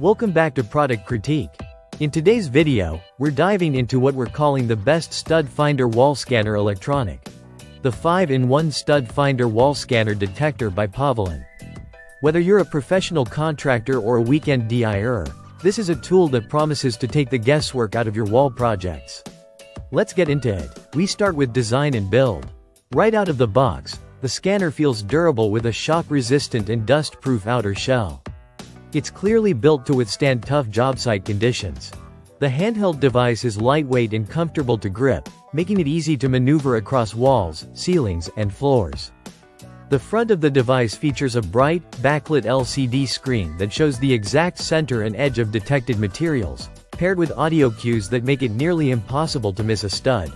Welcome back to Product Critique. In today's video, we're diving into what we're calling the best stud finder wall scanner electronic. The 5-in-1 stud finder wall scanner detector by Povlen. Whether you're a professional contractor or a weekend DIYer, this is a tool that promises to take the guesswork out of your wall projects. Let's get into it. We start with design and build. Right out of the box, the scanner feels durable with a shock-resistant and dust-proof outer shell. It's clearly built to withstand tough job site conditions. The handheld device is lightweight and comfortable to grip, making it easy to maneuver across walls, ceilings, and floors. The front of the device features a bright, backlit LCD screen that shows the exact center and edge of detected materials, paired with audio cues that make it nearly impossible to miss a stud.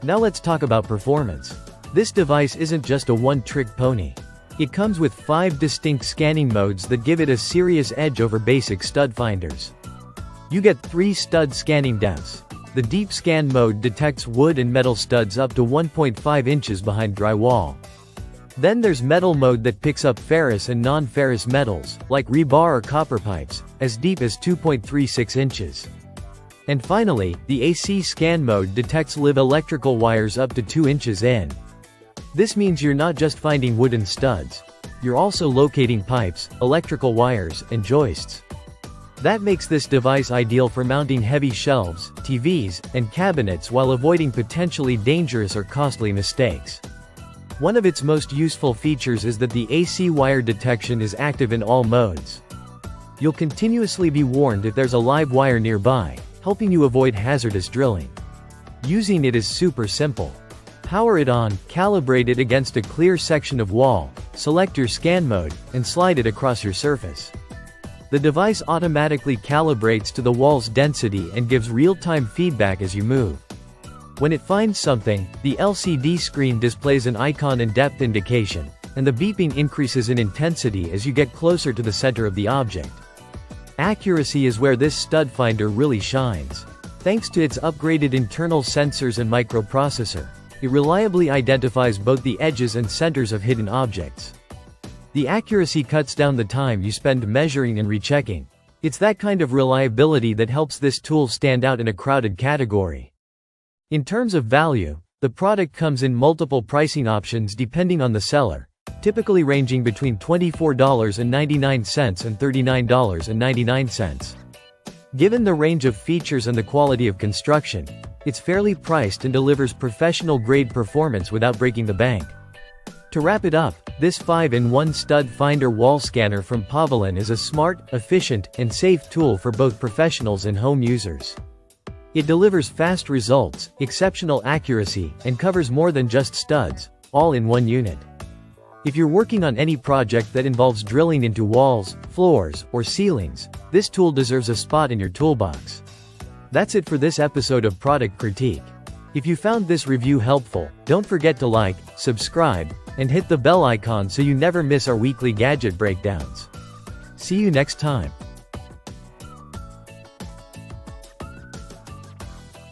Now let's talk about performance. This device isn't just a one-trick pony. It comes with 5 distinct scanning modes that give it a serious edge over basic stud finders. You get 3 stud scanning depths. The deep scan mode detects wood and metal studs up to 1.5 inches behind drywall. Then there's metal mode that picks up ferrous and non-ferrous metals, like rebar or copper pipes, as deep as 2.36 inches. And finally, the AC scan mode detects live electrical wires up to 2 inches in. This means you're not just finding wooden studs. You're also locating pipes, electrical wires, and joists. That makes this device ideal for mounting heavy shelves, TVs, and cabinets while avoiding potentially dangerous or costly mistakes. One of its most useful features is that the AC wire detection is active in all modes. You'll continuously be warned if there's a live wire nearby, helping you avoid hazardous drilling. Using it is super simple. Power it on, calibrate it against a clear section of wall, select your scan mode, and slide it across your surface. The device automatically calibrates to the wall's density and gives real-time feedback as you move. When it finds something, the LCD screen displays an icon and depth indication, and the beeping increases in intensity as you get closer to the center of the object. Accuracy is where this stud finder really shines. Thanks to its upgraded internal sensors and microprocessor, it reliably identifies both the edges and centers of hidden objects. The accuracy cuts down the time you spend measuring and rechecking. It's that kind of reliability that helps this tool stand out in a crowded category. In terms of value, the product comes in multiple pricing options depending on the seller, typically ranging between $24.99 and $39.99. Given the range of features and the quality of construction, it's fairly priced and delivers professional-grade performance without breaking the bank. To wrap it up, this 5-in-1 stud finder wall scanner from Povlen is a smart, efficient, and safe tool for both professionals and home users. It delivers fast results, exceptional accuracy, and covers more than just studs, all in one unit. If you're working on any project that involves drilling into walls, floors, or ceilings, this tool deserves a spot in your toolbox. That's it for this episode of Product Critique. If you found this review helpful, don't forget to like, subscribe, and hit the bell icon so you never miss our weekly gadget breakdowns. See you next time.